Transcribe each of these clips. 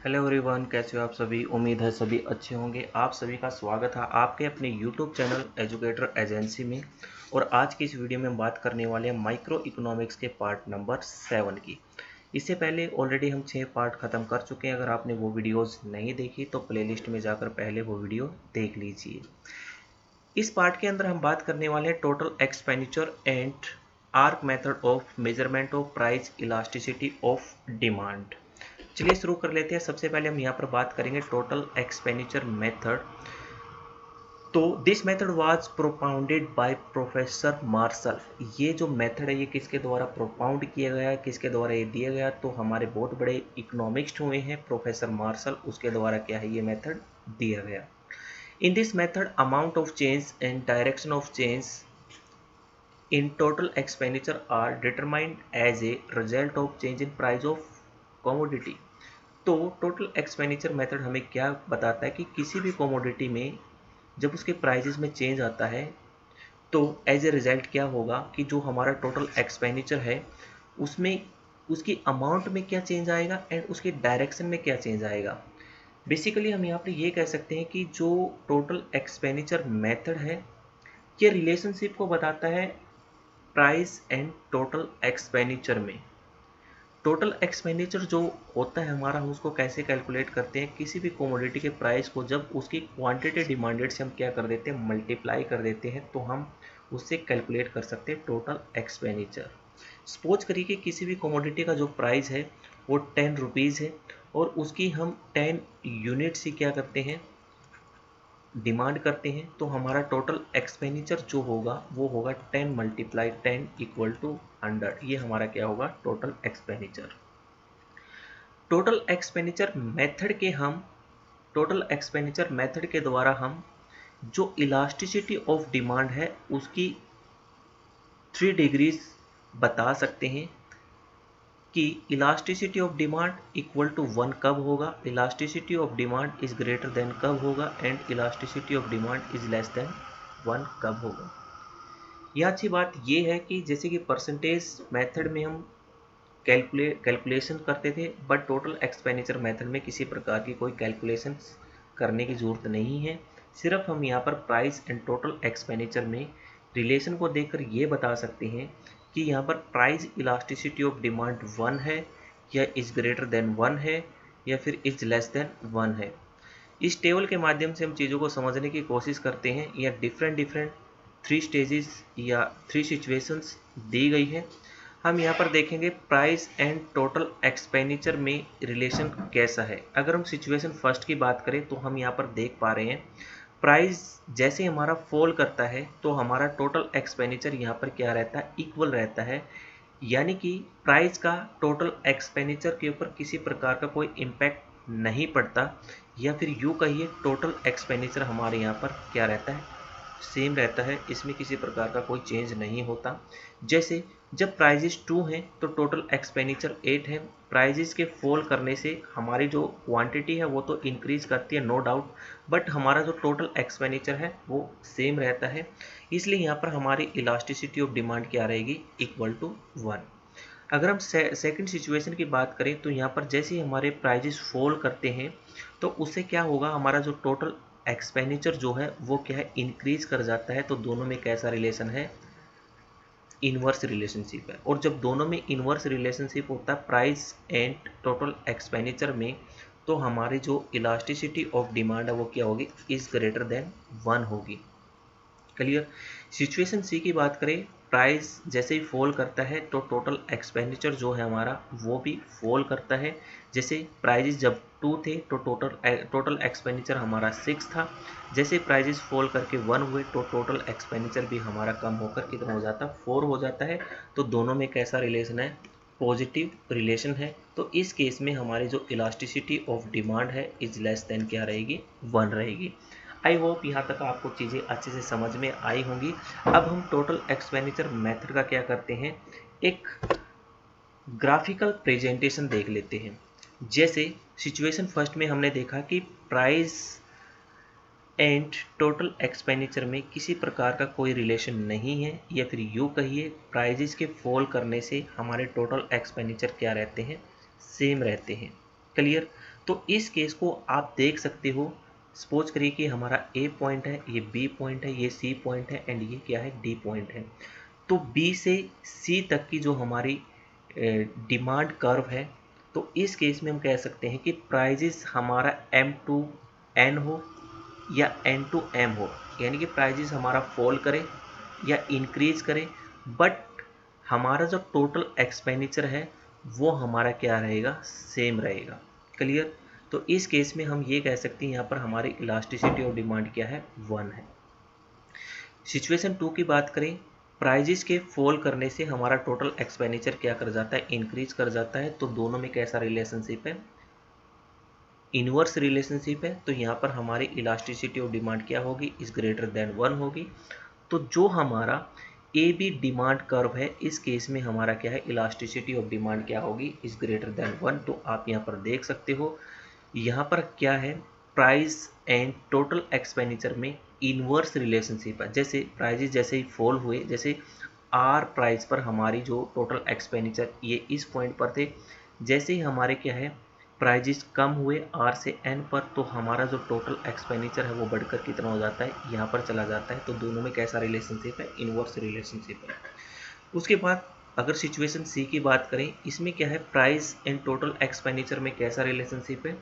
Hello everyone, कैसे हो आप सभी। उम्मीद है सभी अच्छे होंगे। आप सभी का स्वागत है आपके अपने यूट्यूब चैनल एजुकेटर एजेंसी में। और आज की इस वीडियो में हम बात करने वाले हैं माइक्रो इकोनॉमिक्स के पार्ट नंबर 7 की। इससे पहले ऑलरेडी हम 6 पार्ट ख़त्म कर चुके हैं। अगर आपने वो वीडियोस नहीं देखी तो प्लेलिस्ट में जाकर पहले वो वीडियो देख लीजिए। इस पार्ट के अंदर हम बात करने वाले हैं total expenditure and arc method of measurement of price elasticity of demand. चलिए शुरू कर लेते हैं। सबसे पहले हम यहाँ पर बात करेंगे टोटल एक्सपेंडिचर मेथड। तो this method was propounded by professor Marshall. ये जो मेथड है ये किसके द्वारा प्रोपाउंड किया गया है, किसके द्वारा ये दिया गया, तो हमारे बहुत बड़े इकोनॉमिस्ट हुए हैं प्रोफेसर मार्शल, उसके द्वारा क्या है ये मेथड दिया गया। In this method amount of change and direction of change in total expenditure are determined as a result of change in price of commodity. तो टोटल एक्सपेंडिचर मेथड हमें क्या बताता है कि किसी भी कमोडिटी में जब उसके प्राइजेस में चेंज आता है तो एज ए रिजल्ट क्या होगा कि जो हमारा टोटल एक्सपेंडिचर है उसमें उसकी अमाउंट में क्या चेंज आएगा एंड उसके डायरेक्शन में क्या चेंज आएगा। बेसिकली हम यहाँ पर ये कह सकते हैं कि जो टोटल एक्सपेंडिचर मेथड है ये रिलेशनशिप को बताता है प्राइस एंड टोटल एक्सपेंडिचर में। टोटल एक्सपेंडिचर जो होता है हमारा, हम उसको कैसे कैलकुलेट करते हैं, किसी भी कमोडिटी के प्राइस को जब उसकी क्वांटिटी डिमांडेड से हम क्या कर देते हैं, मल्टीप्लाई कर देते हैं, तो हम उससे कैलकुलेट कर सकते हैं टोटल एक्सपेंडिचर। सपोज करिए कि किसी भी कमोडिटी का जो प्राइस है वो 10 रुपीज़ है और उसकी हम 10 यूनिट से क्या करते हैं, डिमांड करते हैं, तो हमारा टोटल एक्सपेंडिचर जो होगा वो होगा 10 मल्टीप्लाई 10 इक्वल टू 100। ये हमारा क्या होगा, total expenditure. Total expenditure method के द्वारा हम जो इलास्टिसिटी ऑफ डिमांड है उसकी 3 डिग्रीज बता सकते हैं कि elasticity of demand equal to 1 कब होगा, elasticity of demand is greater than कब होगा and elasticity of demand is less than 1 कब होगा। यह अच्छी बात यह है कि जैसे कि परसेंटेज मेथड में हम कैलकुलेशन करते थे, बट टोटल एक्सपेंडिचर मेथड में किसी प्रकार की कोई कैलकुलेशन करने की ज़रूरत नहीं है। सिर्फ हम यहाँ पर प्राइस एंड टोटल एक्सपेंडिचर में रिलेशन को देखकर ये बता सकते हैं कि यहाँ पर प्राइस इलास्टिसिटी ऑफ डिमांड 1 है या इज़ ग्रेटर देन 1 है या फिर इज़ लेस देन 1 है। इस टेबल के माध्यम से हम चीज़ों को समझने की कोशिश करते हैं। या डिफरेंट 3 स्टेजेस या 3 सिचुएशंस दी गई है। हम यहाँ पर देखेंगे प्राइस एंड टोटल एक्सपेंडिचर में रिलेशन कैसा है। अगर हम सिचुएशन फर्स्ट की बात करें तो हम यहाँ पर देख पा रहे हैं प्राइस जैसे हमारा फॉल करता है तो हमारा टोटल एक्सपेंडिचर यहाँ पर क्या रहता है, इक्वल रहता है। यानी कि प्राइस का टोटल एक्सपेंडिचर के ऊपर किसी प्रकार का कोई इम्पैक्ट नहीं पड़ता, या फिर यूँ कहिए टोटल एक्सपेंडिचर हमारे यहाँ पर क्या रहता है, सेम रहता है। इसमें किसी प्रकार का कोई चेंज नहीं होता। जैसे जब प्राइजेस 2 हैं तो टोटल एक्सपेंडिचर 8 है। प्राइजेस के फॉल करने से हमारी जो क्वांटिटी है वो तो इंक्रीज करती है नो डाउट, बट हमारा जो टोटल एक्सपेंडिचर है वो सेम रहता है। इसलिए यहाँ पर हमारी इलास्टिसिटी ऑफ डिमांड क्या रहेगी, इक्वल टू 1। अगर हम सेकंड सिचुएशन की बात करें तो यहाँ पर जैसे ही हमारे प्राइजेस फॉल करते हैं तो उससे क्या होगा, हमारा जो टोटल एक्सपेंडिचर जो है वो क्या है, इंक्रीज कर जाता है। तो दोनों में कैसा रिलेशन है, इनवर्स रिलेशनशिप है। और जब दोनों में इनवर्स रिलेशनशिप होता है प्राइस एंड टोटल एक्सपेंडिचर में, तो हमारी जो इलास्टिसिटी ऑफ डिमांड है वो क्या होगी, इज ग्रेटर देन 1 होगी। क्लियर। सिचुएशन सी की बात करें, प्राइस जैसे ही फॉल करता है तो टोटल एक्सपेंडिचर जो है हमारा वो भी फॉल करता है। जैसे प्राइजेस जब 2 थे तो टोटल एक्सपेंडिचर हमारा 6 था। जैसे प्राइजेस फॉल करके 1 हुए तो टोटल एक्सपेंडिचर भी हमारा कम होकर कितना हो जाता है, 4 हो जाता है। तो दोनों में कैसा रिलेशन है, पॉजिटिव रिलेशन है। तो इस केस में हमारी जो इलास्टिसिटी ऑफ डिमांड है इज लेस देन क्या रहेगी, 1 रहेगी। आई होप यहाँ तक आपको चीज़ें अच्छे से समझ में आई होंगी। अब हम टोटल एक्सपेंडिचर मेथड का क्या करते हैं, एक ग्राफिकल प्रेजेंटेशन देख लेते हैं। जैसे सिचुएशन फर्स्ट में हमने देखा कि प्राइस एंड टोटल एक्सपेंडिचर में किसी प्रकार का कोई रिलेशन नहीं है, या फिर यूँ कहिए प्राइजेस के फॉल करने से हमारे टोटल एक्सपेंडिचर क्या रहते हैं, सेम रहते हैं। क्लियर। तो इस केस को आप देख सकते हो, सपोज करिए कि हमारा ए पॉइंट है, ये बी पॉइंट है, ये सी पॉइंट है एंड ये क्या है, डी पॉइंट है। तो बी से सी तक की जो हमारी डिमांड कर्व है, तो इस केस में हम कह सकते हैं कि प्राइजेस हमारा M टू N हो या N टू M हो, यानी कि प्राइजेस हमारा फॉल करे या इंक्रीज करे, बट हमारा जो टोटल एक्सपेंडिचर है वो हमारा क्या रहेगा, सेम रहेगा। क्लियर। तो इस केस में हम ये कह सकते हैं यहाँ पर हमारी इलास्टिसिटी ऑफ डिमांड क्या है, 1 है। सिचुएशन 2 की बात करें, प्राइजेस के फॉल करने से हमारा टोटल एक्सपेंडिचर क्या कर जाता है, इंक्रीज कर जाता है। तो दोनों में कैसा रिलेशनशिप है, इनवर्स रिलेशनशिप है। तो यहाँ पर हमारी इलास्टिसिटी ऑफ डिमांड क्या होगी, इज ग्रेटर देन 1 होगी। तो जो हमारा ए बी डिमांड कर्व है, इस केस में हमारा क्या है, इलास्टिसिटी ऑफ डिमांड क्या होगी, इज ग्रेटर देन 1। तो आप यहाँ पर देख सकते हो, यहाँ पर क्या है, प्राइस एंड टोटल एक्सपेंडिचर में इनवर्स रिलेशनशिप है। जैसे प्राइजेस जैसे ही फॉल हुए, जैसे आर प्राइस पर हमारी जो टोटल एक्सपेंडिचर ये इस पॉइंट पर थे, जैसे ही हमारे क्या है प्राइजेस कम हुए आर से एन पर, तो हमारा जो टोटल एक्सपेंडिचर है वो बढ़कर कितना हो जाता है, यहाँ पर चला जाता है। तो दोनों में कैसा रिलेशनशिप है, इनवर्स रिलेशनशिप है। उसके बाद अगर सिचुएशन सी की बात करें, इसमें क्या है, प्राइस एंड टोटल एक्सपेंडिचर में कैसा रिलेशनशिप है,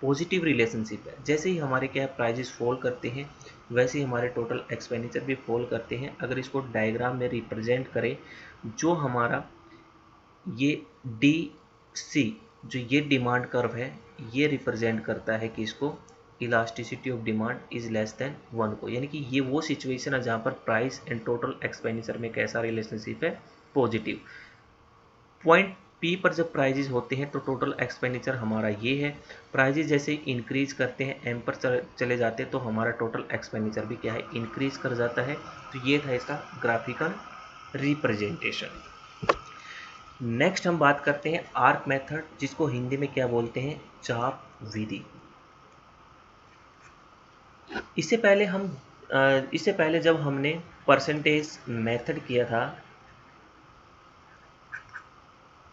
पॉजिटिव रिलेशनशिप है। जैसे ही हमारे क्या है प्राइजेस फॉल करते हैं, वैसे ही हमारे टोटल एक्सपेंडिचर भी फॉल करते हैं। अगर इसको डायग्राम में रिप्रेजेंट करें, जो हमारा ये डी सी जो ये डिमांड कर्व है, ये रिप्रेजेंट करता है कि इसको elasticity of demand is less than 1 को, यानी कि ये वो सिचुएशन है जहाँ पर प्राइस एंड टोटल एक्सपेंडिचर में कैसा रिलेशनशिप है, पॉजिटिव। पॉइंट पी पर जब प्राइजेस होते हैं तो टोटल एक्सपेंडिचर हमारा ये है, प्राइजेस जैसे इंक्रीज करते हैं एम पर चले जाते हैं तो हमारा टोटल एक्सपेंडिचर भी क्या है, इंक्रीज कर जाता है। तो ये था इसका ग्राफिकल रिप्रेजेंटेशन। नेक्स्ट हम बात करते हैं आर्क मेथड, जिसको हिंदी में क्या बोलते हैं, चाप विधि। इससे पहले जब हमने परसेंटेज मेथड किया था,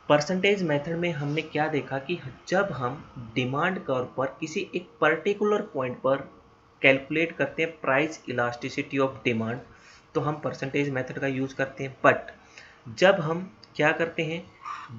परसेंटेज मेथड में हमने क्या देखा कि जब हम डिमांड कर्व पर किसी एक पर्टिकुलर पॉइंट पर कैलकुलेट करते हैं प्राइस इलास्टिसिटी ऑफ डिमांड, तो हम परसेंटेज मेथड का यूज करते हैं। बट जब हम क्या करते हैं,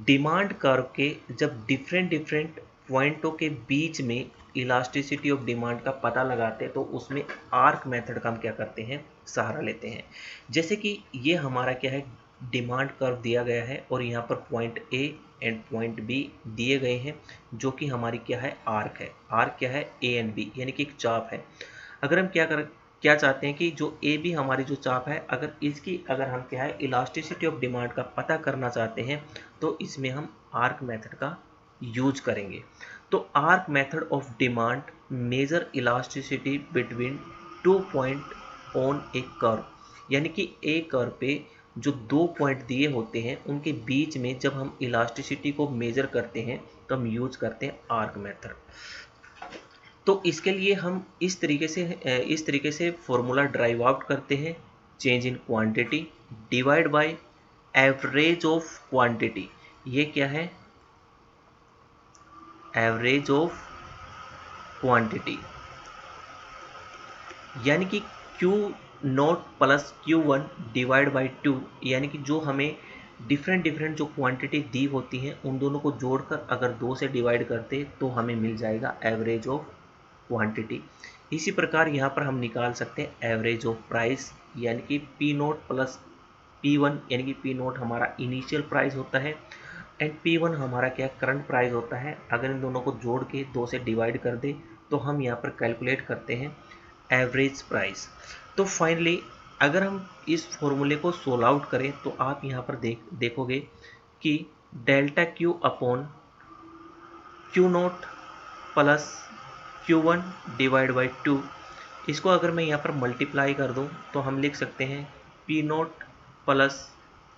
डिमांड कर्व के जब डिफरेंट पॉइंटों के बीच में इलास्टिसिटी ऑफ डिमांड का पता लगाते हैं, तो उसमें आर्क मेथड का हम क्या करते हैं, सहारा लेते हैं। जैसे कि ये हमारा क्या है, डिमांड कर्व दिया गया है और यहाँ पर point A and point B दिए गए हैं, जो कि हमारी क्या है, आर्क है। आर्क क्या है, ए एंड बी, यानी कि एक चाप है। अगर हम क्या चाहते हैं कि जो ए बी हमारी जो चाप है, अगर हम क्या है, इलास्टिसिटी ऑफ डिमांड का पता करना चाहते हैं, तो इसमें हम आर्क मेथड का यूज करेंगे। तो arc method of demand measure elasticity between 2 point on a curve, यानी कि ए कर्व पे जो 2 पॉइंट दिए होते हैं उनके बीच में जब हम इलास्टिसिटी को मेजर करते हैं तो हम यूज करते हैं आर्क मेथड। तो इसके लिए हम इस तरीके से फॉर्मूला ड्राइव आउट करते हैं, change in quantity divide by average of quantity. ये क्या है, एवरेज ऑफ क्वांटिटी, यानी कि Q0 plus Q1 divide by 2, यानी कि जो हमें डिफरेंट जो क्वांटिटी दी होती हैं उन दोनों को जोड़कर अगर 2 से डिवाइड करते तो हमें मिल जाएगा एवरेज ऑफ क्वांटिटी। इसी प्रकार यहाँ पर हम निकाल सकते हैं एवरेज ऑफ प्राइस, यानी कि P0 प्लस P1, यानी कि P0 हमारा इनिशियल प्राइस होता है एंड P1 हमारा क्या करंट प्राइस होता है। अगर इन दोनों को जोड़ के 2 से डिवाइड कर दे तो हम यहाँ पर कैलकुलेट करते हैं एवरेज प्राइस। तो फाइनली अगर हम इस फॉर्मूले को सोल्व आउट करें तो आप यहाँ पर देखोगे कि delta Q upon Q0 plus Q1 divide by 2, इसको अगर मैं यहाँ पर मल्टीप्लाई कर दूँ तो हम लिख सकते हैं P0 plus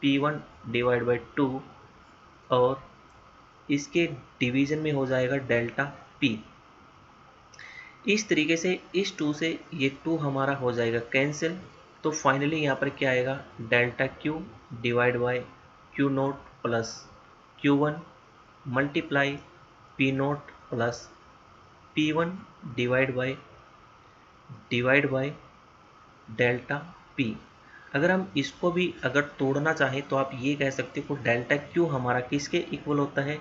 P1 divide by 2, और इसके डिवीजन में हो जाएगा डेल्टा P। इस तरीके से इस 2 से ये 2 हमारा हो जाएगा कैंसिल। तो फाइनली यहाँ पर क्या आएगा, delta Q divide by Q0 plus Q1 multiply P0 plus P1 divide by delta P। अगर हम इसको भी अगर तोड़ना चाहें तो आप ये कह सकते हो डेल्टा Q हमारा किसके इक्वल होता है,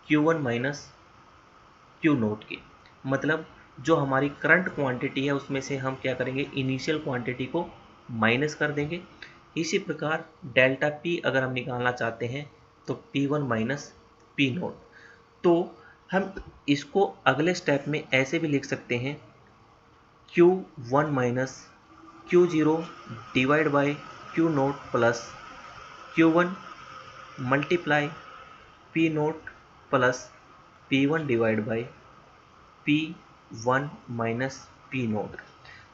Q1 माइनस Q नोट के। मतलब जो हमारी करंट क्वांटिटी है उसमें से हम क्या करेंगे, इनिशियल क्वांटिटी को माइनस कर देंगे। इसी प्रकार डेल्टा P अगर हम निकालना चाहते हैं तो P1 माइनस P नोट। तो हम इसको अगले स्टेप में ऐसे भी लिख सकते हैं, Q1 minus Q0 divide by Q note plus Q1 multiply P note plus P1 divide by P1 minus P note.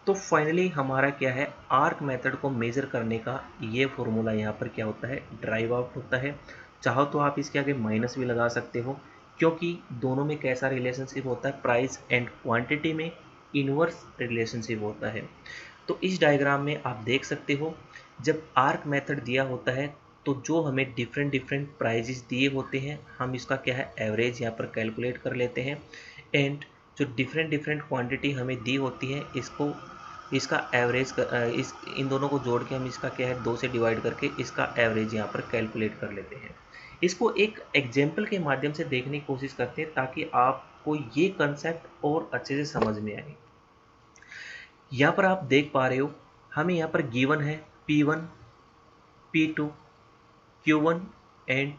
तो फाइनली हमारा क्या है, आर्क मेथड को मेजर करने का ये फॉर्मूला यहाँ पर क्या होता है, ड्राइव आउट होता है। चाहो तो आप इसके आगे माइनस भी लगा सकते हो, क्योंकि दोनों में कैसा रिलेशनशिप होता है, प्राइस एंड क्वांटिटी में इनवर्स रिलेशनशिप होता है। तो इस डायग्राम में आप देख सकते हो, जब आर्क मेथड दिया होता है तो जो हमें डिफरेंट डिफरेंट प्राइजेस दिए होते हैं, हम इसका क्या है एवरेज यहाँ पर कैलकुलेट कर लेते हैं। एंड जो डिफरेंट डिफरेंट क्वांटिटी हमें दी होती है, इसका एवरेज इन दोनों को जोड़ के हम इसका क्या है 2 से डिवाइड करके इसका एवरेज यहाँ पर कैलकुलेट कर लेते हैं। इसको एक एग्जाम्पल के माध्यम से देखने की कोशिश करते हैं ताकि आपको ये कंसेप्ट और अच्छे से समझ में आए। यहाँ पर आप देख पा रहे हो, हमें यहाँ पर गिवन है P1, P2, Q1 and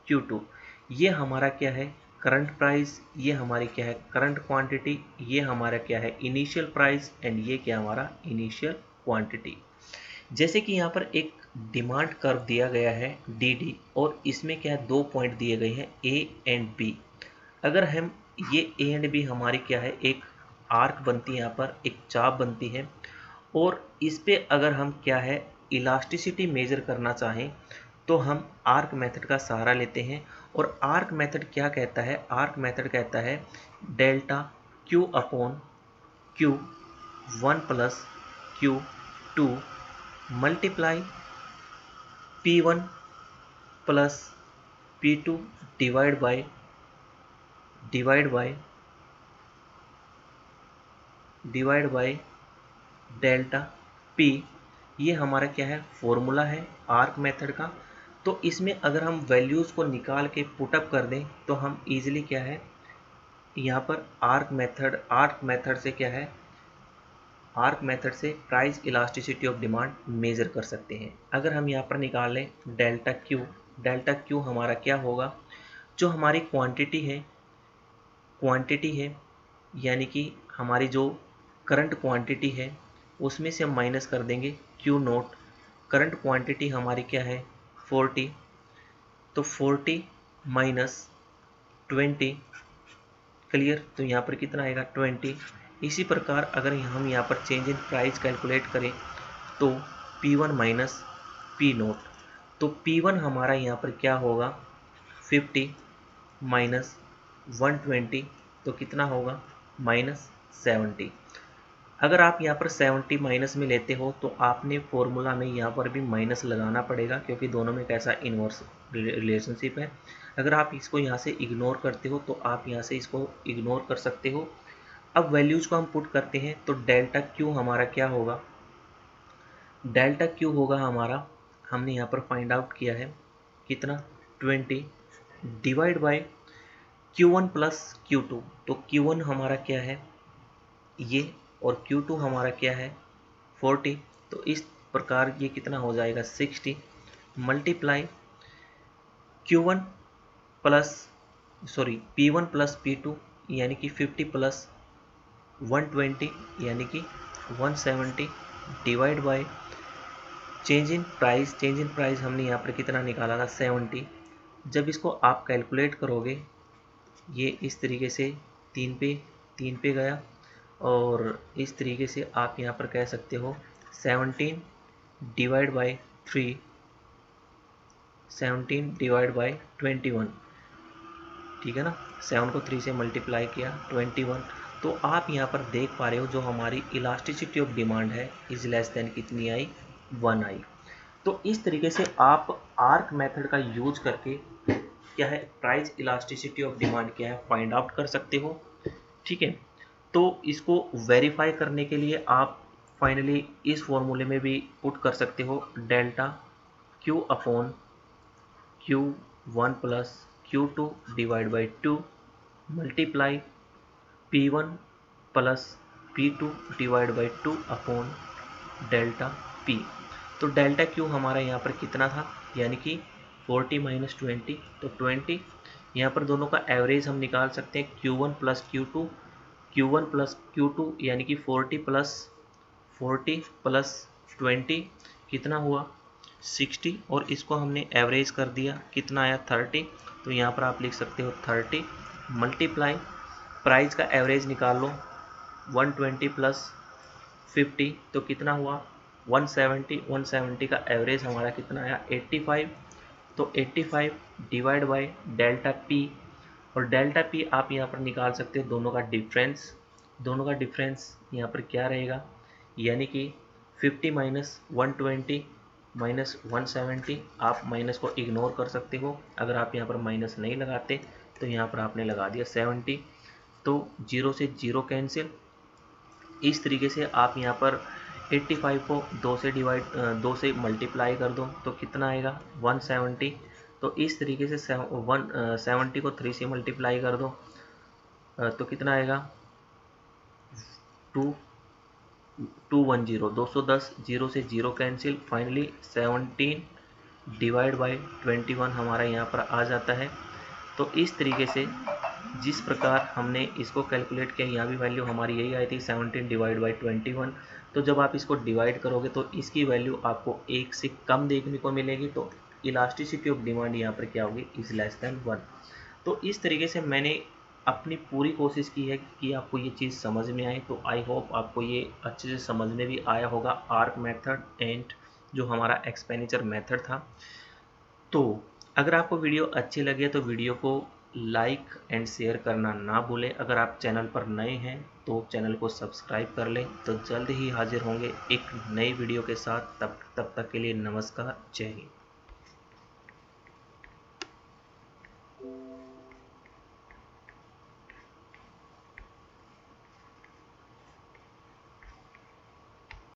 Q2। ये हमारा क्या है करंट प्राइस, ये हमारी क्या है करंट क्वांटिटी, ये हमारा क्या है इनिशियल प्राइस एंड ये क्या हमारा इनिशियल क्वांटिटी। जैसे कि यहाँ पर एक डिमांड कर्व दिया गया है DD और इसमें क्या है 2 पॉइंट दिए गए हैं A एंड B। अगर हम ये A एंड B हमारी क्या है एक आर्क बनती है, यहाँ पर एक चाप बनती है, और इस पे अगर हम क्या है इलास्टिसिटी मेजर करना चाहें तो हम आर्क मेथड का सहारा लेते हैं। और आर्क मेथड क्या कहता है, आर्क मेथड कहता है delta Q upon Q1 plus Q2 multiply P1 plus P2 divide by delta P। ये हमारा क्या है फॉर्मूला है आर्क मेथड का। तो इसमें अगर हम वैल्यूज़ को निकाल के पुटअप कर दें तो हम इजीली क्या है यहाँ पर आर्क मेथड से क्या है आर्क मेथड से price elasticity of demand measure कर सकते हैं। अगर हम यहाँ पर निकाल लें डेल्टा क्यू हमारा क्या होगा, जो हमारी क्वांटिटी है यानी कि हमारी जो करंट क्वांटिटी है उसमें से हम माइनस कर देंगे Q नोट। करंट क्वांटिटी हमारी क्या है 40, तो 40 माइनस 20 क्लियर, तो यहाँ पर कितना आएगा 20। इसी प्रकार अगर हम यहाँ पर चेंज इन प्राइस कैलकुलेट करें तो P1 माइनस P नोट, तो P1 हमारा यहाँ पर क्या होगा 50 माइनस 120, तो कितना होगा -70। अगर आप यहाँ पर 70 माइनस में लेते हो तो आपने फॉर्मूला में यहाँ पर भी माइनस लगाना पड़ेगा, क्योंकि दोनों में कैसा इनवर्स रिलेशनशिप है। अगर आप इसको यहाँ से इग्नोर करते हो तो आप यहाँ से इसको इग्नोर कर सकते हो। अब वैल्यूज को हम पुट करते हैं तो डेल्टा क्यू हमारा क्या होगा, डेल्टा क्यू होगा हमारा, हमने यहाँ पर फाइंड आउट किया है कितना 20 divide by Q1 plus Q2। तो Q1 हमारा क्या है ये और Q2 हमारा क्या है 40, तो इस प्रकार ये कितना हो जाएगा 60 मल्टीप्लाई P1 प्लस P2 यानी कि 50 प्लस 120 यानी कि 170 divide by change in price हमने यहाँ पर कितना निकाला था 70। जब इसको आप कैलकुलेट करोगे ये इस तरीके से 3 पे गया, और इस तरीके से आप यहाँ पर कह सकते हो 17 डिवाइड बाय 3, 17 डिवाइड बाय 21, ठीक है ना, 7 को 3 से मल्टीप्लाई किया 21। तो आप यहाँ पर देख पा रहे हो जो हमारी इलास्टिसिटी ऑफ डिमांड है इज लेस देन कितनी आई 1 आई। तो इस तरीके से आप आर्क मेथड का यूज करके क्या है प्राइस इलास्टिसिटी ऑफ डिमांड क्या है फाइंड आउट कर सकते हो, ठीक है। तो इसको वेरीफाई करने के लिए आप फाइनली इस फॉर्मूले में भी पुट कर सकते हो, delta Q upon Q1 plus Q2 divide by 2 multiply P1 plus P2 divide by 2 upon delta P। तो डेल्टा Q हमारा यहाँ पर कितना था, यानी कि 40 माइनस 20, तो 20। यहाँ पर दोनों का एवरेज हम निकाल सकते हैं, Q1 plus Q2, Q1 plus Q2 यानी कि 40 प्लस 20 कितना हुआ 60, और इसको हमने एवरेज कर दिया, कितना आया 30। तो यहाँ पर आप लिख सकते हो 30 मल्टीप्लाई प्राइस का एवरेज निकाल लो 120 प्लस 50, तो कितना हुआ 170। 170 का एवरेज हमारा कितना आया 85। तो 85 डिवाइड बाय डेल्टा पी, और डेल्टा पी आप यहाँ पर निकाल सकते हो दोनों का डिफरेंस। दोनों का डिफरेंस यहाँ पर क्या रहेगा, यानी कि 50 माइनस 120 माइनस 170, आप माइनस को इग्नोर कर सकते हो। अगर आप यहाँ पर माइनस नहीं लगाते तो यहाँ पर आपने लगा दिया 70, तो 0 से 0 कैंसिल। इस तरीके से आप यहाँ पर 85 को 2 से मल्टीप्लाई कर दो तो कितना आएगा 170। तो इस तरीके से 70 को 3 से मल्टीप्लाई कर दो तो कितना आएगा 210, 210, 0 से 0 कैंसिल, फाइनली 17 डिवाइड बाई 21 हमारा यहाँ पर आ जाता है। तो इस तरीके से जिस प्रकार हमने इसको कैलकुलेट किया, यहाँ भी वैल्यू हमारी यही आई थी 17 डिवाइड बाई 21। तो जब आप इसको डिवाइड करोगे तो इसकी वैल्यू आपको 1 से कम देखने को मिलेगी, तो इलास्टिसिटी ऑफ डिमांड यहाँ पर क्या होगी, इज लेस देन 1। तो इस तरीके से मैंने अपनी पूरी कोशिश की है कि आपको ये चीज़ समझ में आए। तो आई होप आपको ये अच्छे से समझ में भी आया होगा, आर्क मेथड एंड जो हमारा एक्सपेंडिचर मेथड था। तो अगर आपको वीडियो अच्छी लगे तो वीडियो को लाइक एंड शेयर करना ना भूलें। अगर आप चैनल पर नए हैं तो चैनल को सब्सक्राइब कर लें। तो जल्द ही हाजिर होंगे एक नई वीडियो के साथ। तब तक के लिए नमस्कार, जय हिंद।